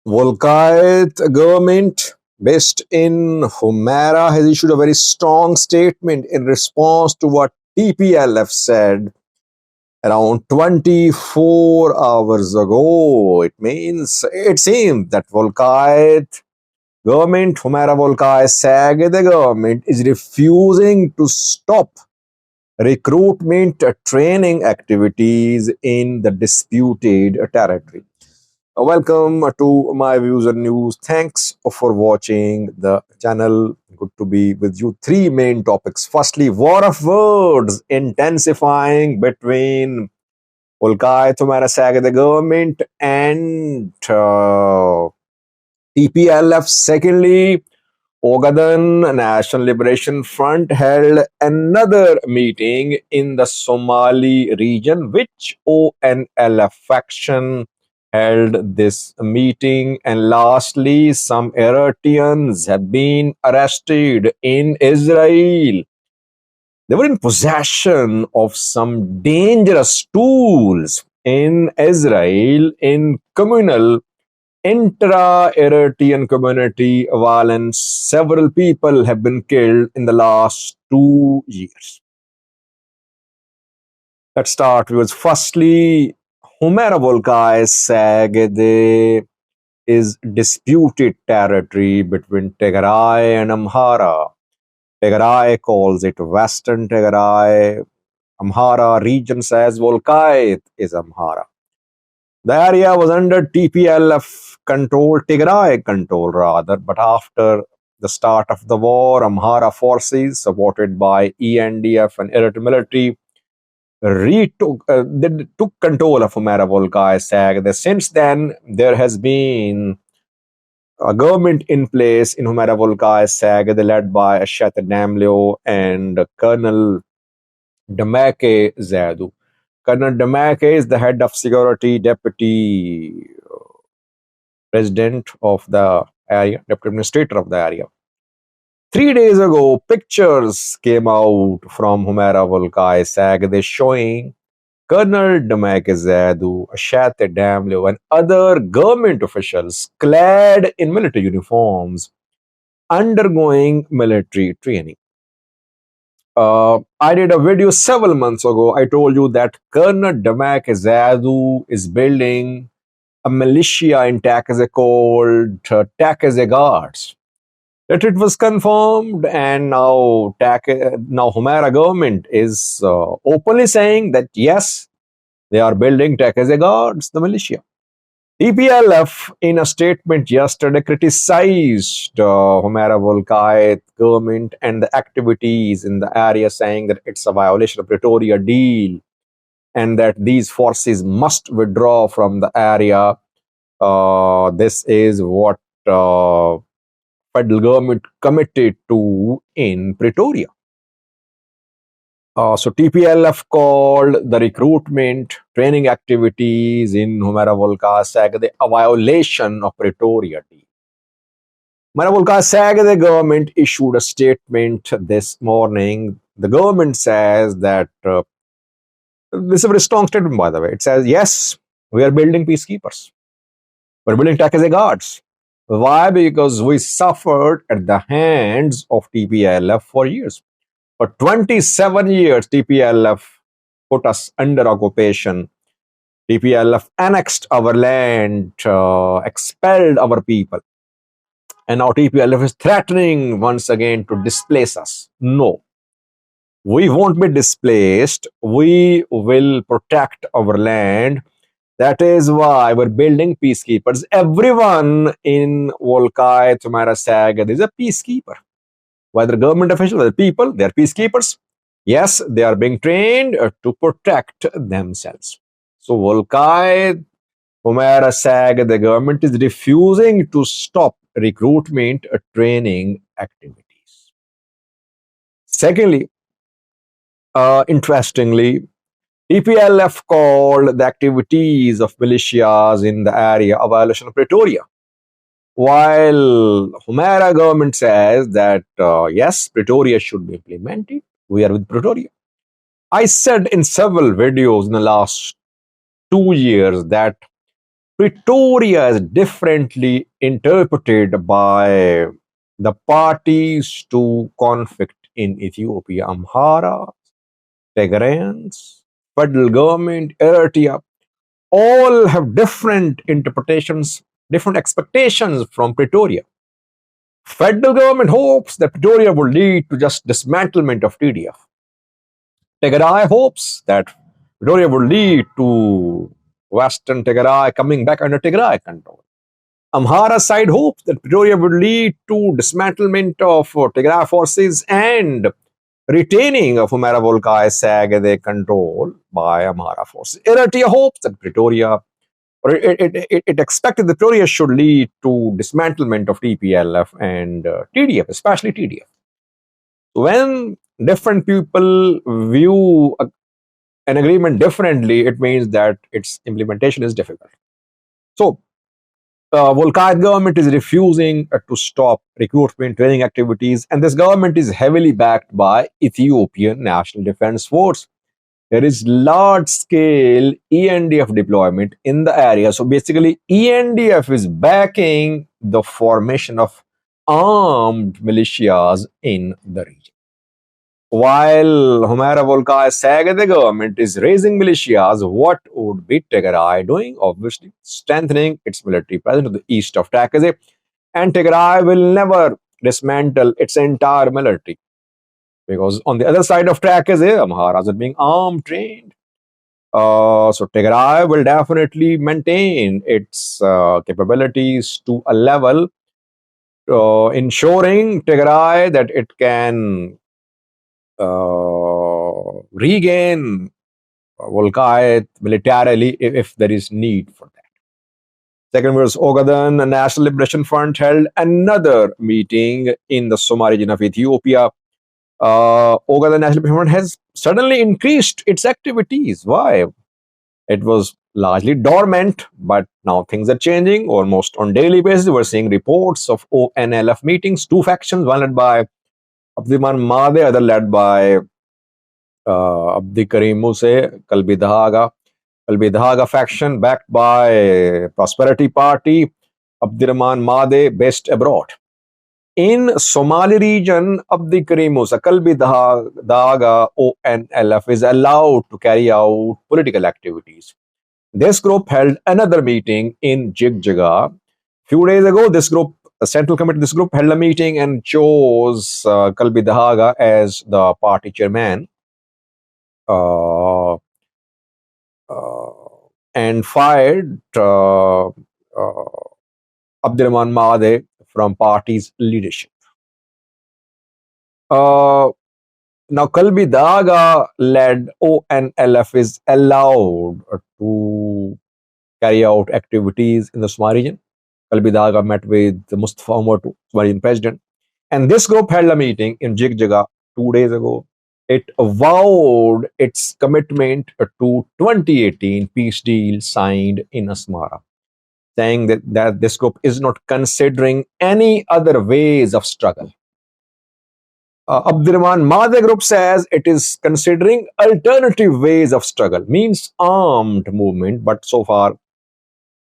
Welkait Govt, based in Humera, has issued a very strong statement in response to what TPLF said around 24 hours ago. It seems that Welkait Govt, Humera Welkait SAG, the government is refusing to stop recruitment training activities in the disputed territory. Welcome to my views and news. Thanks for watching the channel. Good to be with you. Three main topics. Firstly, war of words intensifying between Welkait Govt, the government, and TPLF. Secondly, Ogaden National Liberation Front held another meeting in the Somali region, which ONLF faction held this meeting. And lastly, some Eritreans have been arrested in Israel. They were in possession of some dangerous tools in Israel in communal intra-Eritrean community violence. Several people have been killed in the last 2 years. Let's start with firstly, Humera Volkai Sagede is disputed territory between Tigray and Amhara. Tigray calls it Western Tigray. Amhara region says Volkait is Amhara. The area was under TPLF control, Tigray control rather, but after the start of the war, Amhara forces supported by ENDF and Eritrean military they took control of Humera Volkai SAG. Since then, there has been a government in place in Humera Volkai SAG, led by Ashat Damleo and Colonel Damake Zadu. Colonel Damake is the head of security, deputy president of the area, deputy administrator of the area. 3 days ago, pictures came out from Humera Volkai SAG. They're showing Colonel Damak Zadu, Ashat Damleo, and other government officials clad in military uniforms undergoing military training. I did a video several months ago. I told you that Colonel Damak Zadu is building a militia in Takeze called Takeze Guards. That it was confirmed, and now Humera government is openly saying that yes, they are building Takeze Guards, the militia. TPLF, in a statement yesterday, criticized Humera Volkait government and the activities in the area, saying that it's a violation of Pretoria deal and that these forces must withdraw from the area. This is what federal government committed to in Pretoria. So TPLF called the recruitment training activities in Humera Volkai SAG a violation of Pretoria deal. Humera Volkai SAG, the government issued a statement this morning. The government says that this is a very strong statement, by the way. It says, yes, we are building peacekeepers. We're building Takeze guards. Why? Because we suffered at the hands of TPLF for years. For 27 years, TPLF put us under occupation. TPLF annexed our land, expelled our people. And now TPLF is threatening once again to displace us. No. We won't be displaced. We will protect our land. That is why we're building peacekeepers. Everyone in Volkai, Humera SAG is a peacekeeper. Whether government officials, whether people, they are peacekeepers. Yes, they are being trained to protect themselves. So Volkai, Humera SAG, the government is refusing to stop recruitment training activities. Secondly, interestingly, TPLF called the activities of militias in the area a violation of Pretoria. While Humera government says that yes, Pretoria should be implemented, we are with Pretoria. I said in several videos in the last 2 years that Pretoria is differently interpreted by the parties to conflict in Ethiopia. Amhara, Tigrayans, federal government, Eritrea, all have different interpretations, different expectations from Pretoria. Federal government hopes that Pretoria will lead to just dismantlement of TDF. Tigray hopes that Pretoria will lead to Western Tigray coming back under Tigray control. Amhara side hopes that Pretoria would lead to dismantlement of Tigray forces and retaining of Humera Volkai Sagade control by Amhara forces. Eritrea hopes that Pretoria, or it expected that Pretoria should lead to dismantlement of TPLF and TDF, especially TDF. When different people view an agreement differently, it means that its implementation is difficult. So, Welkait government is refusing to stop recruitment training activities, and this government is heavily backed by Ethiopian National Defense Force. There is large-scale ENDF deployment in the area. So basically, ENDF is backing the formation of armed militias in the region. While Humera Volkai Sagade government is raising militias, what would be Tigray doing? Obviously, strengthening its military presence to the east of Takase. And Tigray will never dismantle its entire military. Because on the other side of Takase, Amharas are being armed, trained. So Tigray will definitely maintain its capabilities to a level, ensuring Tigray that it can regain Welkait militarily if there is need for that. Second was Ogaden National Liberation Front held another meeting in the Somali region of Ethiopia. Ogaden National Liberation Front has suddenly increased its activities. Why? It was largely dormant, but now things are changing almost on daily basis. We're seeing reports of ONLF meetings, two factions, one led by Abdiman Made, other led by Abdi Karim Muse, Kalbi faction backed by Prosperity Party, Abdirahman Made based abroad. In Somali region, Abdi Karim Musa, Kalbi Dahaga ONLF is allowed to carry out political activities. This group held another meeting in Jigjiga. Few days ago, this group, the central committee of this group held a meeting and chose Kalbi Dahaga as the party chairman. And fired Abdirahman Made from party's leadership. Now, Kalbi Daga led ONLF is allowed to carry out activities in the Somali region. Kalbi Daga met with Mustafa Umar, Somalian president. And this group held a meeting in Jigjiga 2 days ago. It avowed its commitment to 2018 peace deal signed in Asmara, saying that this group is not considering any other ways of struggle. Abdirahman Made group says it is considering alternative ways of struggle, means armed movement, but so far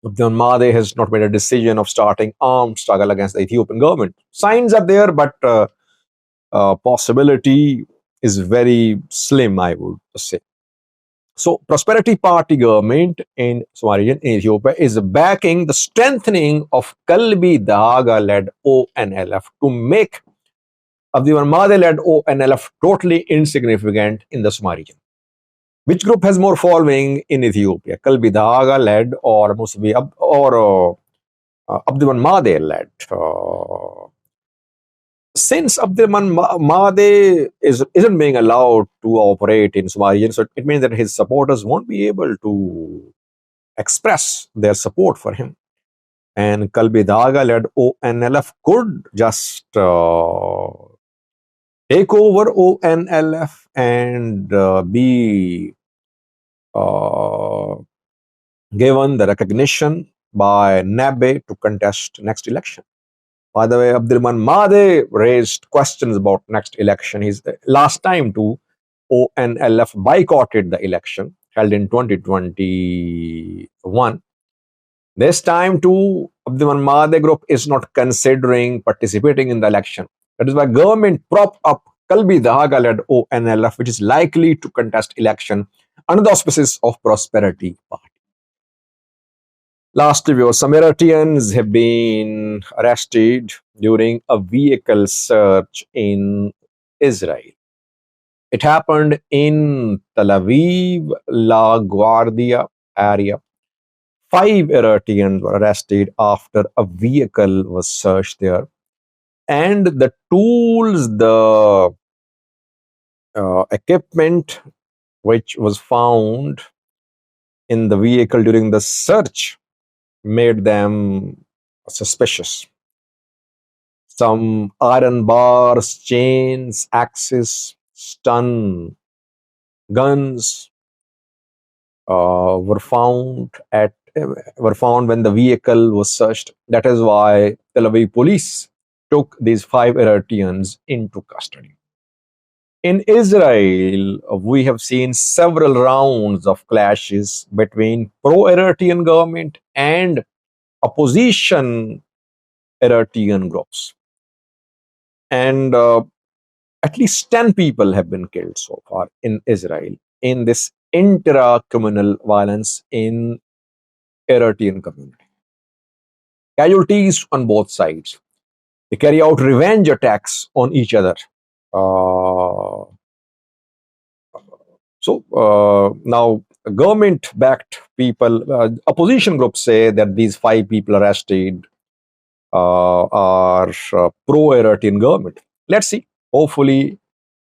Abdirahman Made has not made a decision of starting armed struggle against the Ethiopian government. Signs are there, but possibility is very slim, I would say. So, Prosperity Party government in Somali region in Ethiopia is backing the strengthening of Kalbi Dahaga-led ONLF to make Abdirahman Made-led ONLF totally insignificant in the Somali region. Which group has more following in Ethiopia? Kalbi Dahaga-led or Abdirahman Made-led? Since Abdirahman Made isn't being allowed to operate in Somali region, so it means that his supporters won't be able to express their support for him. And Kalbi Dahaga-led ONLF could just take over ONLF and be given the recognition by NABE to contest next election. By the way, Abdirahman Made raised questions about next election. His last time to ONLF boycotted the election held in 2021. This time too, the Manmade group is not considering participating in the election. That is why government prop up Kalbi Dahaga-led ONLF, which is likely to contest election under the auspices of Prosperity Party. Last review, some Eritreans have been arrested during a vehicle search in Israel. It happened in Tel Aviv, La Guardia area. 5 Eritreans were arrested after a vehicle was searched there. And the tools, the equipment which was found in the vehicle during the search made them suspicious. Some iron bars, chains, axes, stun guns were found when the vehicle was searched. That is why Tel Aviv police took these 5 Eritreans into custody. In Israel, we have seen several rounds of clashes between pro-Eritrean government and opposition Eritrean groups. And at least 10 people have been killed so far in Israel in this intra-communal violence in Eritrean community. Casualties on both sides. They carry out revenge attacks on each other. Now, government-backed people, opposition groups say that these 5 people arrested are pro-Eritrean government. Let's see. Hopefully,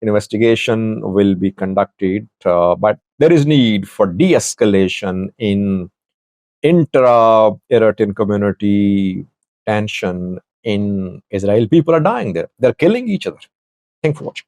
investigation will be conducted, but there is need for de-escalation in intra-Eritrean community tension in Israel. People are dying there. They're killing each other. Thanks for watching.